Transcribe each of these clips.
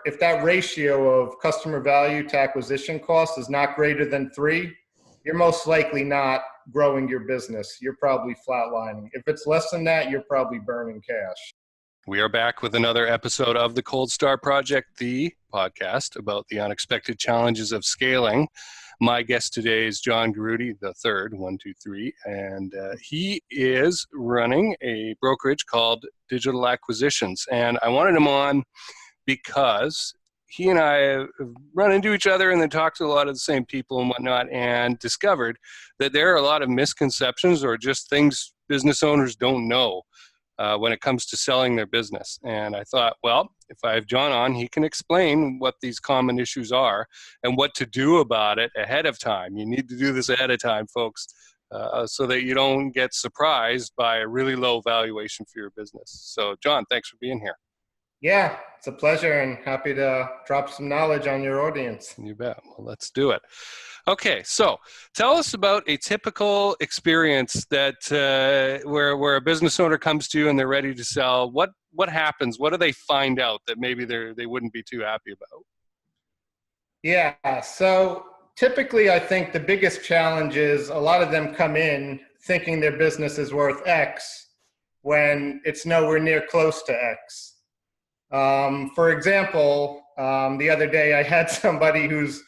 if that ratio of customer value to acquisition cost is not greater than 3, you're most likely not growing your business. You're probably flatlining. If it's less than that, you're probably burning cash. We are back with another episode of the Cold Start Project, the podcast about the unexpected challenges of scaling. My guest today is John Garuti III, 123, and he is running a brokerage called Digital Acquisitions. And I wanted him on because he and I have run into each other and then talked to a lot of the same people and whatnot, and discovered that there are a lot of misconceptions or just things business owners don't know when it comes to selling their business. And I thought, well, if I have John on, he can explain what these common issues are and what to do about it ahead of time. You need to do this ahead of time, folks, so that you don't get surprised by a really low valuation for your business. So, John, thanks for being here. Yeah, it's a pleasure, and happy to drop some knowledge on your audience. You bet. Well, let's do it. Okay, so tell us about a typical experience that where a business owner comes to you and they're ready to sell. What happens? What do they find out that maybe they wouldn't be too happy about? Yeah, so typically I think the biggest challenge is a lot of them come in thinking their business is worth X when it's nowhere near close to X. For example, the other day I had somebody who's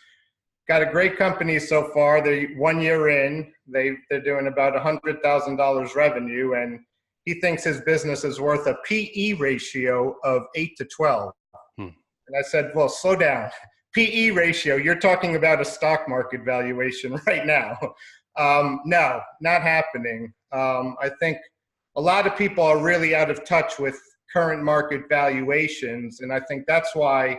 got a great company so far. They're 1 year in. They're doing about $100,000 revenue, and he thinks his business is worth a PE ratio of 8 to 12. And I said, well, slow down. PE ratio, you're talking about a stock market valuation right now. No, not happening. I think a lot of people are really out of touch with current market valuations, and I think that's why,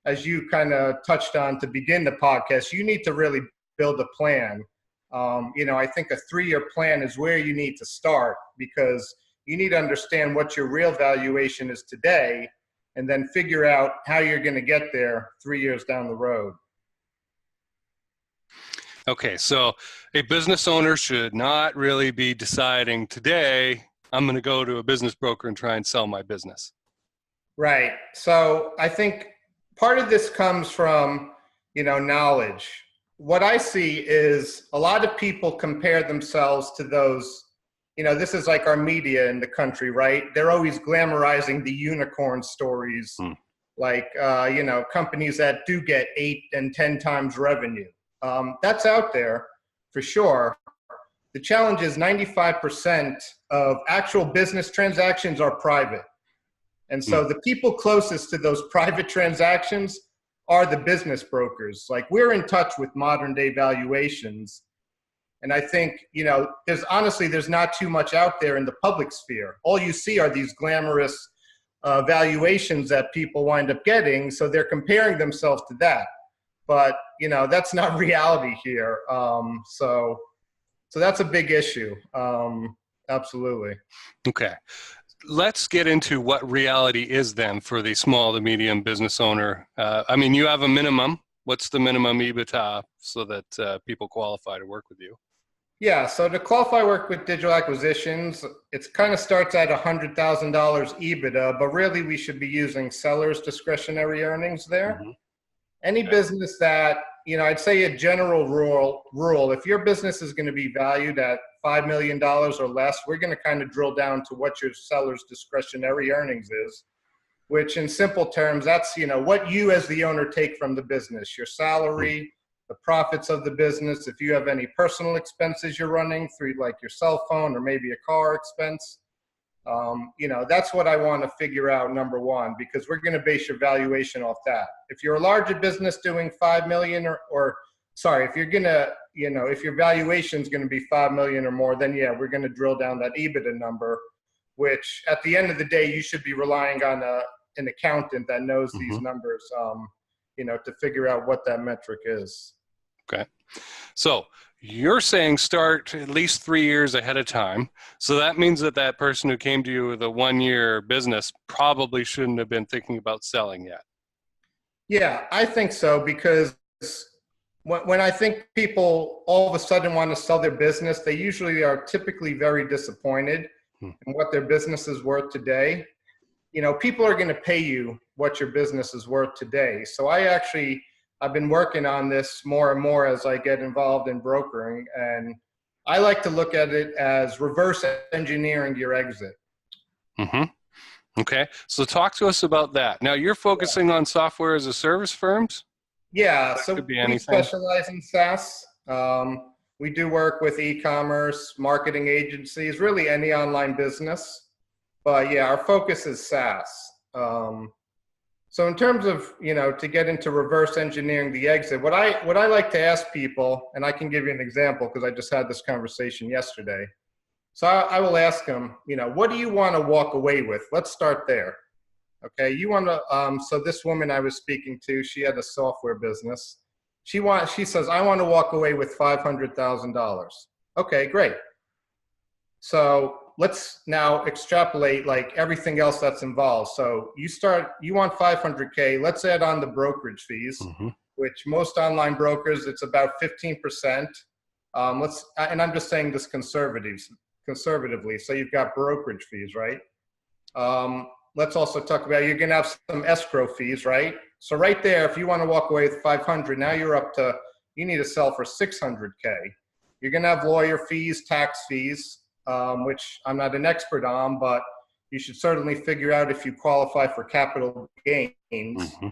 as you kind of touched on to begin the podcast, you need to really build a plan. I think a 3-year plan is where you need to start, because you need to understand what your real valuation is today and then figure out how you're going to get there 3 years down the road. Okay, so a business owner should not really be deciding today, I'm going to go to a business broker and try and sell my business. Right. So I think part of this comes from, knowledge. What I see is a lot of people compare themselves to those, this is like our media in the country, right? They're always glamorizing the unicorn stories, like, companies that do get 8 and 10 times revenue. That's out there for sure. The challenge is 95% of actual business transactions are private. And so the people closest to those private transactions are the business brokers. Like, we're in touch with modern day valuations. And I think, there's not too much out there in the public sphere. All you see are these glamorous valuations that people wind up getting. So they're comparing themselves to that. But, that's not reality here. So that's a big issue. Absolutely. Okay. Let's get into what reality is then for the small to medium business owner. You have a minimum. What's the minimum EBITDA so that people qualify to work with you? Yeah, so to qualify work with Digital Acquisitions, it kind of starts at $100,000 EBITDA, but really we should be using seller's discretionary earnings there. Mm-hmm. Any business that, I'd say a general rule, if your business is going to be valued at $5 million or less, we're going to kind of drill down to what your seller's discretionary earnings is, which in simple terms, that's, what you as the owner take from the business, your salary, the profits of the business. If you have any personal expenses you're running through, like your cell phone or maybe a car expense, that's what I want to figure out, number one, because we're going to base your valuation off that. If you're a larger business doing 5 million if you're going to, if your valuation is going to be 5 million or more, then yeah, we're going to drill down that EBITDA number, which at the end of the day, you should be relying on an accountant that knows these numbers, to figure out what that metric is. Okay. So you're saying start at least 3 years ahead of time. So that means that person who came to you with a 1-year business probably shouldn't have been thinking about selling yet. Yeah, I think so, because when I think people all of a sudden want to sell their business, they usually are typically very disappointed in what their business is worth today. People are going to pay you what your business is worth today. So I've been working on this more and more as I get involved in brokering, and I like to look at it as reverse engineering your exit. Mm-hmm. Okay, so talk to us about that. Now, you're focusing on software as a service firms? Yeah, That so could be we anything. specialize in SaaS. We do work with e-commerce, marketing agencies, really any online business. But yeah, our focus is SaaS. So in terms of, to get into reverse engineering the exit, what I like to ask people, and I can give you an example because I just had this conversation yesterday. So I will ask them, what do you want to walk away with? Let's start there. Okay, you want to, so this woman I was speaking to, she had a software business. She says, I want to walk away with $500,000. Okay, great. So let's now extrapolate like everything else that's involved. So you want 500K, let's add on the brokerage fees, Mm-hmm. which most online brokers, it's about 15%. And I'm just saying this conservatively. So you've got brokerage fees, right? Let's also talk about, you're going to have some escrow fees, right? So right there, if you want to walk away with 500, now you need to sell for 600K. You're going to have lawyer fees, tax fees, which I'm not an expert on, but you should certainly figure out if you qualify for capital gains. Mm-hmm.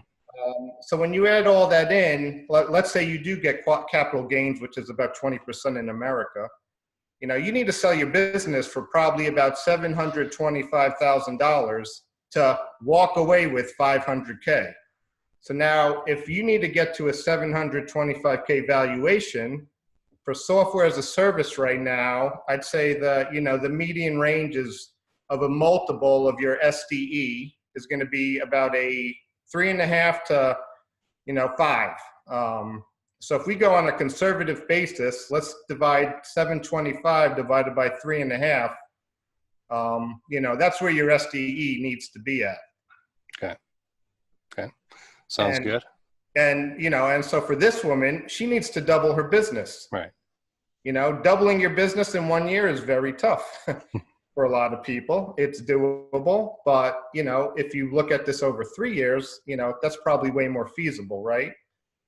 So when you add all that in, let's say you do get capital gains, which is about 20% in America. You need to sell your business for probably about $725,000 to walk away with 500K. So now if you need to get to a 725K valuation for software as a service right now, I'd say the median range of a multiple of your SDE is going to be about a 3.5 to 5. So if we go on a conservative basis, let's divide 725 divided by 3.5. That's where your SDE needs to be at. Okay. Sounds good. And so for this woman, she needs to double her business. Right. Doubling your business in 1 year is very tough for a lot of people. It's doable, but if you look at this over 3 years, that's probably way more feasible, right?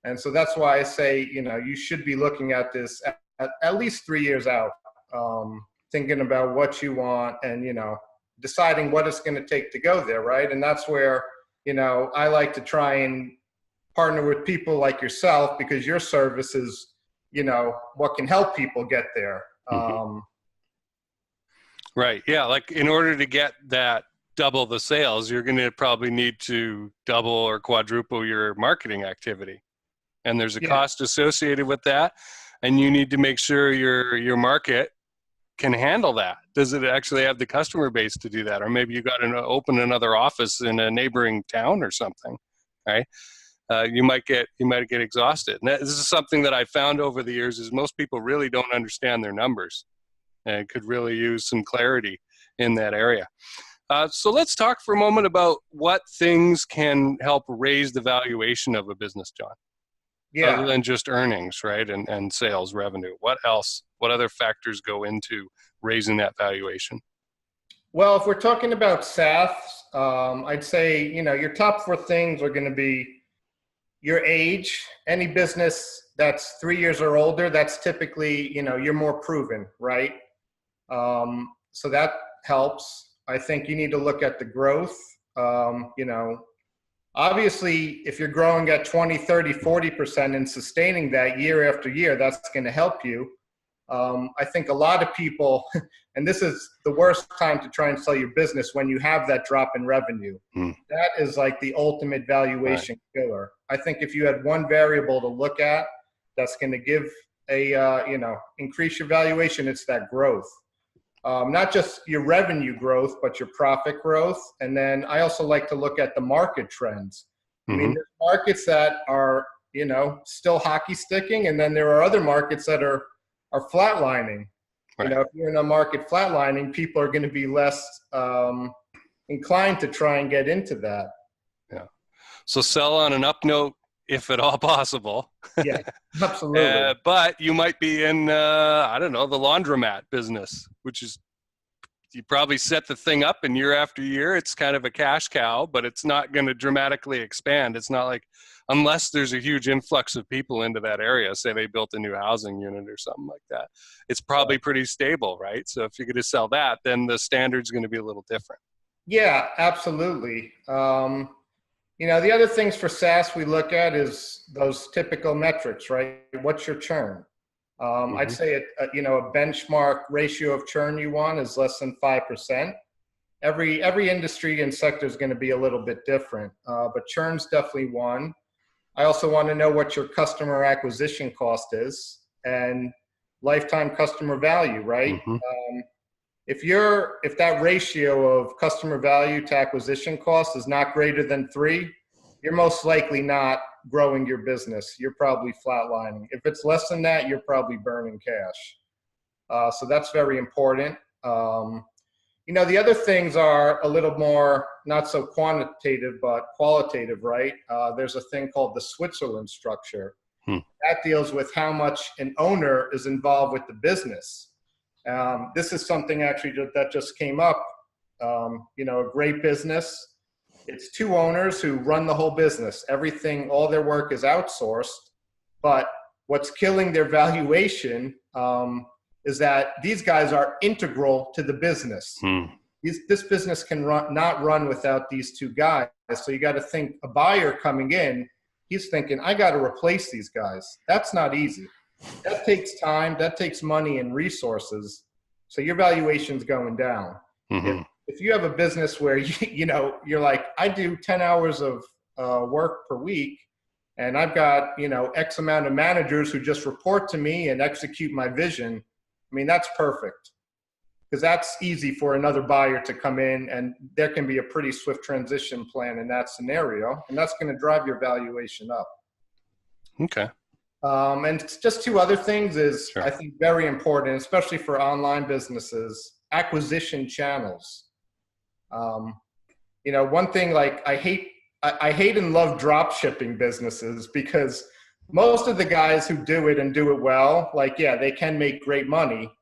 And so that's why I say, you should be looking at this at least 3 years out, thinking about what you want and, deciding what it's going to take to go there, right? And that's where, I like to try and partner with people like yourself because your service is, what can help people get there. Mm-hmm. Right. Yeah. Like in order to get that double the sales, you're going to probably need to double or quadruple your marketing activity. And there's a cost associated with that. And you need to make sure your market can handle that. Does it actually have the customer base to do that? Or maybe you got to open another office in a neighboring town or something, right? You might get exhausted. And this is something that I found over the years is most people really don't understand their numbers and could really use some clarity in that area. So let's talk for a moment about what things can help raise the valuation of a business, John. Yeah. Other than just earnings, right, and sales revenue. What else? What other factors go into raising that valuation? Well, if we're talking about SaaS, I'd say, your top 4 things are going to be your age. Any business that's 3 years or older, that's typically, you're more proven, right? So that helps. I think you need to look at the growth. Obviously, if you're growing at 20, 30, 40% and sustaining that year after year, that's going to help you. I think a lot of people, and this is the worst time to try and sell your business when you have that drop in revenue. That is like the ultimate valuation killer. I think if you had one variable to look at that's going to give increase your valuation, it's that growth. Not just your revenue growth, but your profit growth. And then I also like to look at the market trends. I mean, there's markets that are, still hockey sticking, and then there are other markets that are flatlining. Right. If you're in a market flatlining, people are going to be less inclined to try and get into that. Yeah. So sell on an up note if at all possible. Yeah, absolutely. But you might be in, the laundromat business, which is you probably set the thing up, and year after year, it's kind of a cash cow, but it's not going to dramatically expand. It's not like, unless there's a huge influx of people into that area, say they built a new housing unit or something like that, it's probably pretty stable, right? So if you're going to sell that, then the standard's going to be a little different. Yeah, absolutely. The other things for SaaS we look at is those typical metrics, right? What's your churn? I'd say a benchmark ratio of churn you want is less than 5%. Every industry and sector is going to be a little bit different, but churn's definitely one. I also want to know what your customer acquisition cost is and lifetime customer value, right? If that ratio of customer value to acquisition cost is not greater than 3, you're most likely not growing your business. You're probably flatlining. If it's less than that, you're probably burning cash. So that's very important. The other things are a little more, not so quantitative, but qualitative, right? There's a thing called the Switzerland structure. That deals with how much an owner is involved with the business. This is something actually that just came up. A great business. It's 2 owners who run the whole business. Everything, all their work is outsourced. But what's killing their valuation is that these guys are integral to the business. This business can not run without these 2 guys. So you got to think, a buyer coming in, he's thinking, I got to replace these guys. That's not easy. That takes time. That takes money and resources. So your valuation's going down. If you have a business where you're like, I do 10 hours of work per week, and I've got X amount of managers who just report to me and execute my vision. I mean, that's perfect, because that's easy for another buyer to come in, and there can be a pretty swift transition plan in that scenario, and that's going to drive your valuation up. Okay. And just 2 other things is, I think, very important, especially for online businesses, acquisition channels. One thing, like, I hate and love drop shipping businesses, because most of the guys who do it and do it well, they can make great money,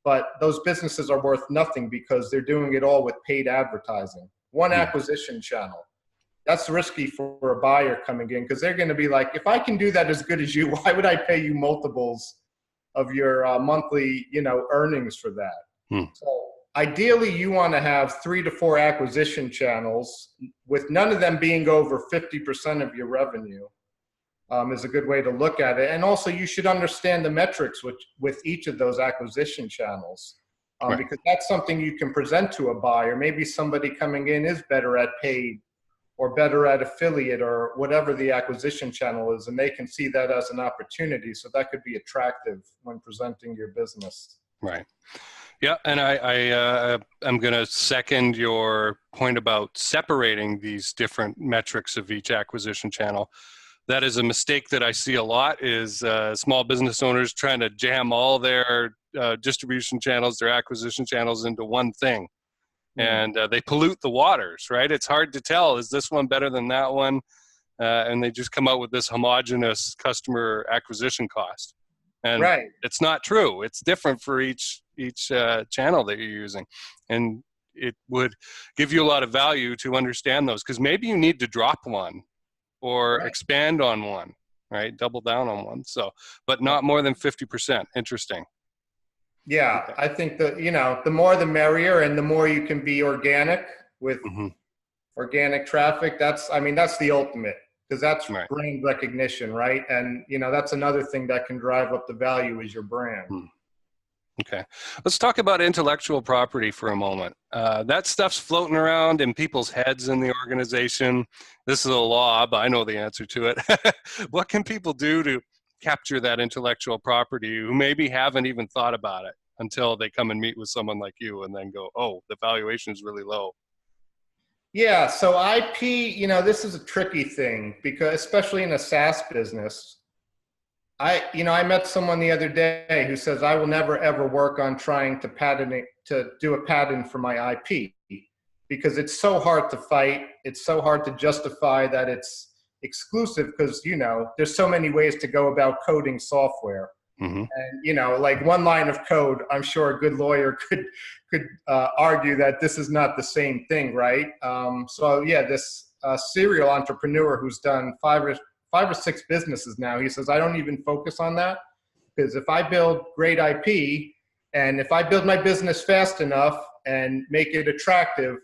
but those businesses are worth nothing because they're doing it all with paid advertising. One acquisition channel. That's risky for a buyer coming in, because they're going to be like, if I can do that as good as you, why would I pay you multiples of your monthly, earnings for that? So ideally, you want to have 3 to 4 acquisition channels, with none of them being over 50% of your revenue. Is a good way to look at it. And also, you should understand the metrics with each of those acquisition channels, because that's something you can present to a buyer. Maybe somebody coming in is better at paid or better at affiliate or whatever the acquisition channel is, and they can see that as an opportunity. So that could be attractive when presenting your business. Right. Yeah, and I'm going to second your point about separating these different metrics of each acquisition channel. That is a mistake that I see a lot, is small business owners trying to jam all their distribution channels, their acquisition channels, into one thing. And they pollute the waters, right? It's hard to tell, is this one better than that one? And they just come out with this homogenous customer acquisition cost. And it's not true. It's different for each channel that you're using. And it would give you a lot of value to understand those, because maybe you need to drop one or expand on one, right? Double down on one. So, but not more than 50%. Interesting. Yeah, okay. I think that, the more the merrier, and the more you can be organic with organic traffic. That's the ultimate, because that's brand recognition, right? And, that's another thing that can drive up the value, is your brand. Okay. Let's talk about intellectual property for a moment. That stuff's floating around in people's heads in the organization. This is a law, but I know the answer to it. What can people do to capture that intellectual property who maybe haven't even thought about it until they come and meet with someone like you and then go, oh, the valuation is really low? Yeah, so IP, this is a tricky thing, because especially in a SaaS business, I met someone the other day who says, I will never ever work on trying to do a patent for my IP, because it's so hard to fight. It's so hard to justify that it's exclusive, because, there's so many ways to go about coding software. Mm-hmm. And, like one line of code, I'm sure a good lawyer could argue that this is not the same thing, right? So yeah, this serial entrepreneur who's done five or six businesses now, he says, I don't even focus on that, because if I build great IP and if I build my business fast enough and make it attractive,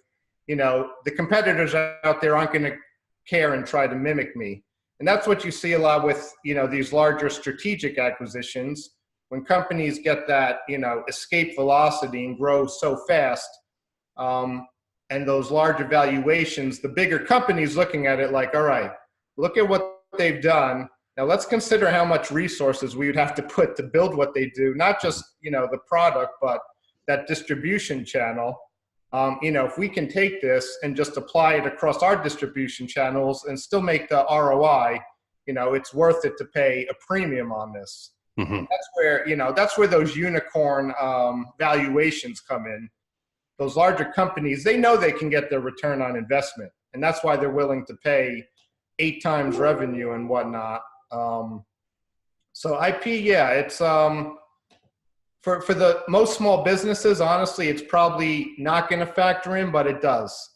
the competitors out there aren't going to care and try to mimic me. And that's what you see a lot with, these larger strategic acquisitions. When companies get that, escape velocity and grow so fast, and those larger valuations, the bigger companies looking at it like, all right, look at what they've done. Now let's consider how much resources we would have to put to build what they do, not just, the product, but that distribution channel. If we can take this and just apply it across our distribution channels and still make the ROI, it's worth it to pay a premium on this. Mm-hmm. That's where those unicorn valuations come in. Those larger companies, they know they can get their return on investment, and that's why they're willing to pay 8 times revenue and whatnot. So IP, yeah, it's for the most small businesses, honestly, it's probably not going to factor in, but it does.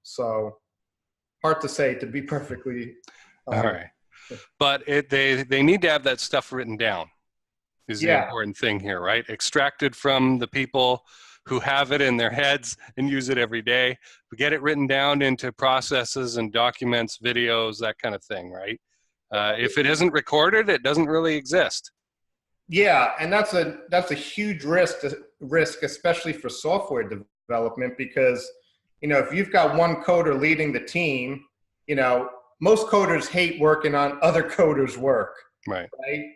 So hard to say, to be perfectly. All right. But they need to have that stuff written down is the important thing here, right? Extracted from the people who have it in their heads and use it every day. We get it written down into processes and documents, videos, that kind of thing, right? If it isn't recorded, it doesn't really exist. Yeah, and that's a huge risk, especially for software development, because if you've got one coder leading the team, most coders hate working on other coders' work. Right.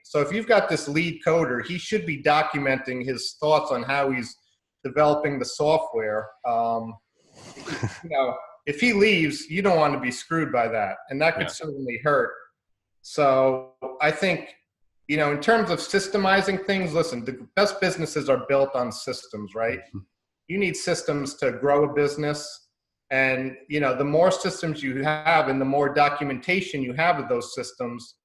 So if you've got this lead coder, he should be documenting his thoughts on how he's developing the software. If he leaves, you don't want to be screwed by that, and that could certainly hurt. So I think, in terms of systemizing things, listen, the best businesses are built on systems, right? Mm-hmm. You need systems to grow a business. And, the more systems you have and the more documentation you have of those systems,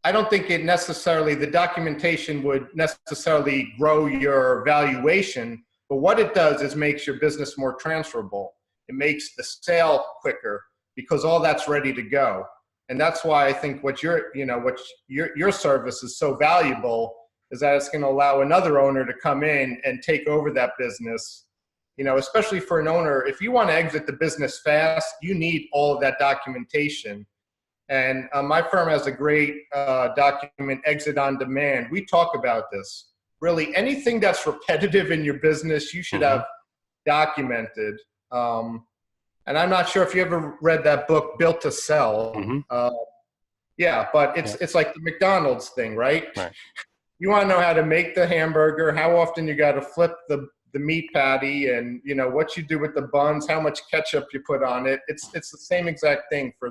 I don't think the documentation would necessarily grow your valuation, but what it does is makes your business more transferable. It makes the sale quicker because all that's ready to go. And that's why I think what your service is so valuable, is that it's going to allow another owner to come in and take over that business. Especially for an owner, if you want to exit the business fast, you need all of that documentation. And my firm has a great document, Exit on Demand. We talk about this. Really, anything that's repetitive in your business, you should have documented. And I'm not sure if you ever read that book, Built to Sell. But it's like the McDonald's thing, right? You want to know how to make the hamburger, how often you got to flip the meat patty, and what you do with the buns, how much ketchup you put on it. It's the same exact thing for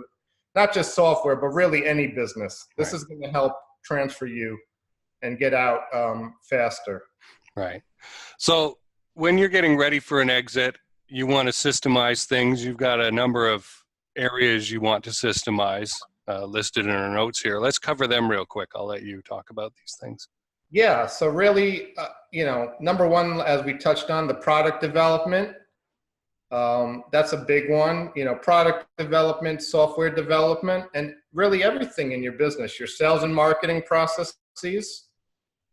not just software, but really any business. This is going to help transfer you and get out faster. Right. So when you're getting ready for an exit, you want to systemize things. You've got a number of areas you want to systemize listed in our notes here. Let's cover them real quick. I'll let you talk about these things. Yeah, so really, number one, as we touched on, the product development. That's a big one. Product development, software development, and really everything in your business, your sales and marketing processes,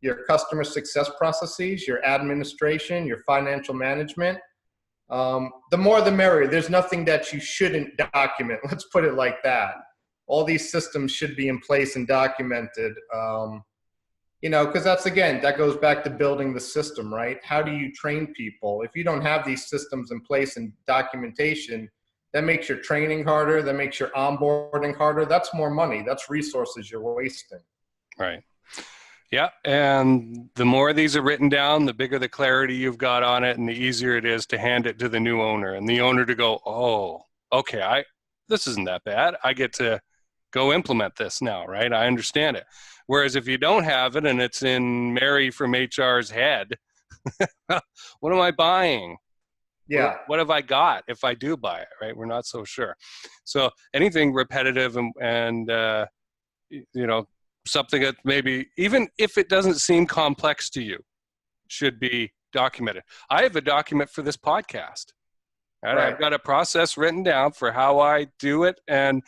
your customer success processes, your administration, your financial management. The more the merrier. There's nothing that you shouldn't document. Let's put it like that. All these systems should be in place and documented. Because that goes back to building the system, right? How do you train people? If you don't have these systems in place and documentation, that makes your training harder. That makes your onboarding harder. That's more money. That's resources you're wasting. Right. Yeah, and the more these are written down, the bigger the clarity you've got on it, and the easier it is to hand it to the new owner, and the owner to go, oh, okay, this isn't that bad. I get to go implement this now, right? I understand it. Whereas if you don't have it and it's in Mary from HR's head, what am I buying? Yeah. What have I got if I do buy it, right? We're not so sure. So anything repetitive and something that maybe, even if it doesn't seem complex to you, should be documented. I have a document for this podcast. Right? Right. I've got a process written down for how I do it, and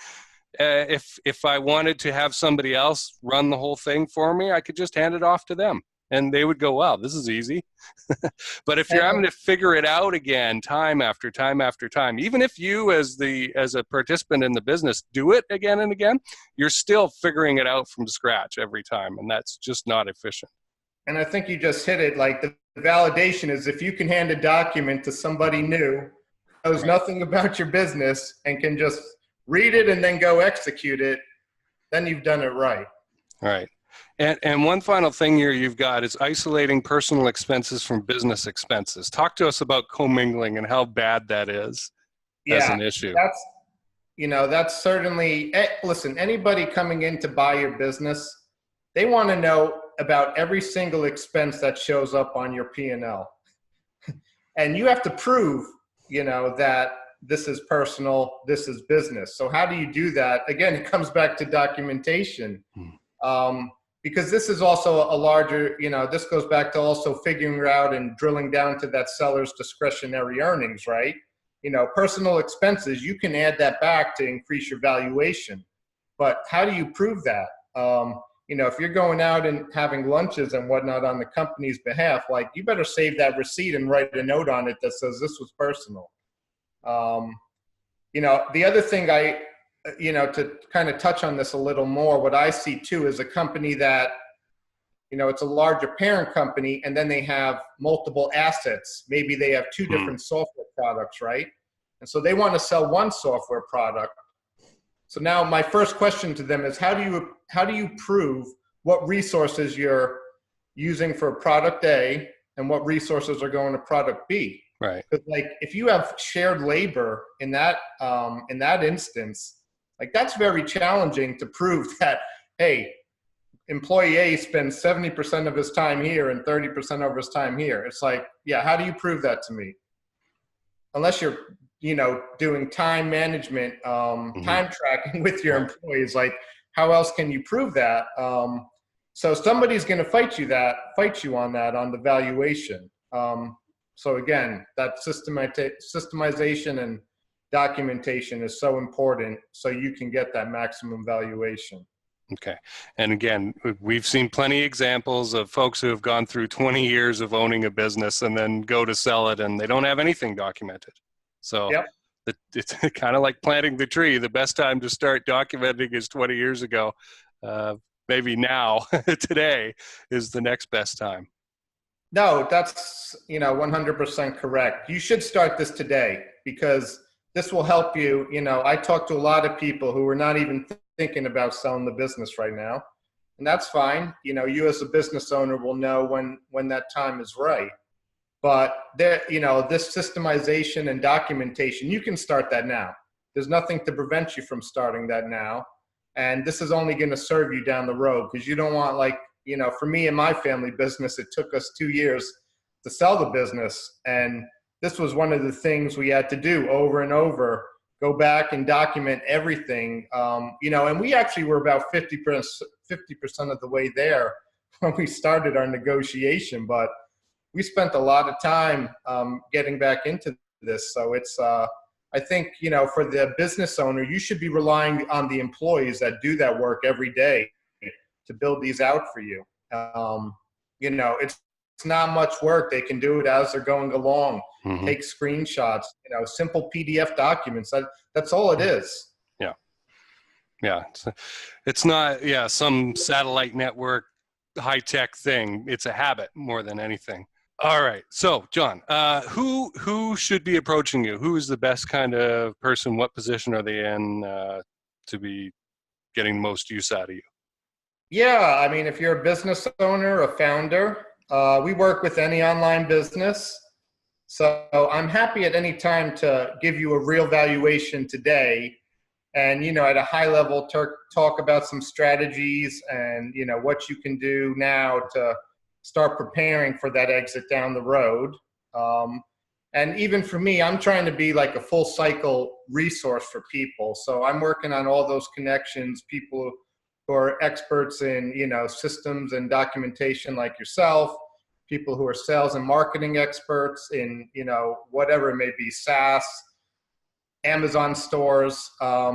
if I wanted to have somebody else run the whole thing for me, I could just hand it off to them, and they would go, "Wow, this is easy." But if you're having to figure it out again, time after time after time, even if you, as a participant in the business, do it again and again, you're still figuring it out from scratch every time, and that's just not efficient. And I think you just hit it. Like, the validation is if you can hand a document to somebody new, knows nothing about your business, and can just read it and then go execute it, then you've done it right. Right. And one final thing here you've got is isolating personal expenses from business expenses. Talk to us about commingling and how bad that is as an issue. That's certainly, listen, anybody coming in to buy your business, they want to know about every single expense that shows up on your P&L. And you have to prove, that this is personal, this is business. So how do you do that? Again, it comes back to documentation. Because this is also a larger, this goes back to also figuring out and drilling down to that seller's discretionary earnings, right? Personal expenses, you can add that back to increase your valuation. But how do you prove that? If you're going out and having lunches and whatnot on the company's behalf, like, you better save that receipt and write a note on it that says this was personal. The other thing to kind of touch on this a little more, what I see too is a company that, it's a larger parent company, and then they have multiple assets. Maybe they have two different software products, right? And so they want to sell one software product. So now my first question to them is, how do you prove what resources you're using for product A and what resources are going to product B? Right. Because, like, if you have shared labor in that instance, like, that's very challenging to prove that, hey, employee A spends 70% of his time here and 30% of his time here. It's like, yeah, how do you prove that to me? Unless you're, doing time management, time tracking with your employees, like, how else can you prove that? So somebody's going to fight you on the valuation. So again, that systemization and documentation is so important so you can get that maximum valuation. Okay. And again, we've seen plenty of examples of folks who have gone through 20 years of owning a business and then go to sell it and they don't have anything documented. So it's kind of like planting the tree. The best time to start documenting is 20 years ago. Maybe now, today, is the next best time. No, that's 100% correct. You should start this today, because this will help you. I talk to a lot of people who are not even thinking about selling the business right now, and that's fine. You as a business owner will know when that time is right. But there, this systemization and documentation, you can start that now. There's nothing to prevent you from starting that now, and this is only going to serve you down the road, because you don't want, like, for me and my family business, it took us 2 years to sell the business. And this was one of the things we had to do over and over, go back and document everything. And we actually were about 50% of the way there when we started our negotiation, but we spent a lot of time getting back into this. So it's, I think, for the business owner, you should be relying on the employees that do that work every day to build these out for you. It's not much work. They can do it as they're going along. Take screenshots, simple PDF documents. That's all it is. Yeah. It's not, some satellite network high-tech thing. It's a habit more than anything. All right. So, John, who should be approaching you? Who is the best kind of person? What position are they in to be getting the most use out of you? Yeah. I mean, if you're a business owner, a founder, we work with any online business. So I'm happy at any time to give you a real valuation today, and, at a high level, talk about some strategies and, what you can do now to start preparing for that exit down the road. And even for me, I'm trying to be like a full cycle resource for people. So I'm working on all those connections, people who are experts in, systems and documentation like yourself, people who are sales and marketing experts in, whatever it may be, SaaS, Amazon stores. For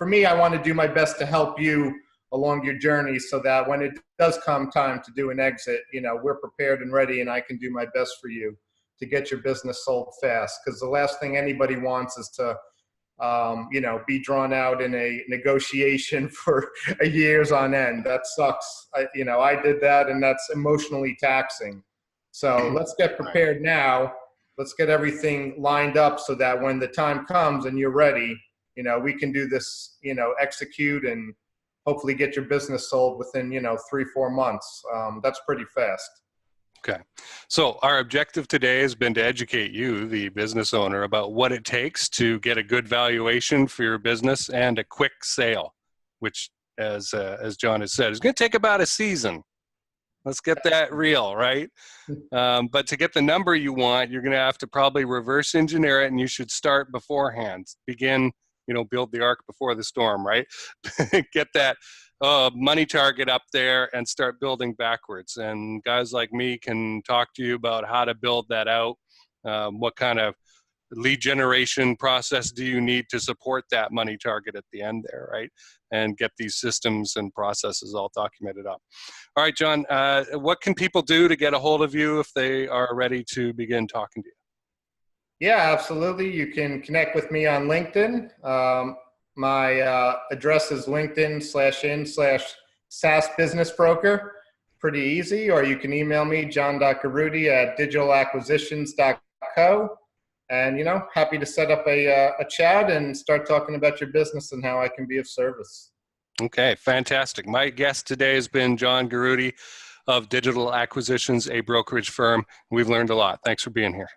me, I want to do my best to help you along your journey so that when it does come time to do an exit, we're prepared and ready, and I can do my best for you to get your business sold fast. Because the last thing anybody wants is to, be drawn out in a negotiation for years on end. That sucks. I did that, and that's emotionally taxing. So let's get prepared now. Let's get everything lined up so that when the time comes and you're ready, we can do this, execute and hopefully get your business sold within, 3-4 months. That's pretty fast. Okay. So our objective today has been to educate you, the business owner, about what it takes to get a good valuation for your business and a quick sale, which, as John has said, is going to take about a season. Let's get that real, right? But to get the number you want, you're going to have to probably reverse engineer it, and you should start beforehand. Begin, build the ark before the storm, right? Get that money target up there and start building backwards. And guys like me can talk to you about how to build that out. What kind of lead generation process do you need to support that money target at the end there, right? And get these systems and processes all documented up. All right, John, what can people do to get a hold of you if they are ready to begin talking to you? Yeah, absolutely. You can connect with me on LinkedIn. My address is LinkedIn/in/SaaS Business Broker. Pretty easy. Or you can email me, john.garuti@digitalacquisitions.co. And, happy to set up a chat and start talking about your business and how I can be of service. Okay, fantastic. My guest today has been John Garuti of Digital Acquisitions, a brokerage firm. We've learned a lot. Thanks for being here.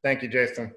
Thank you, Jason.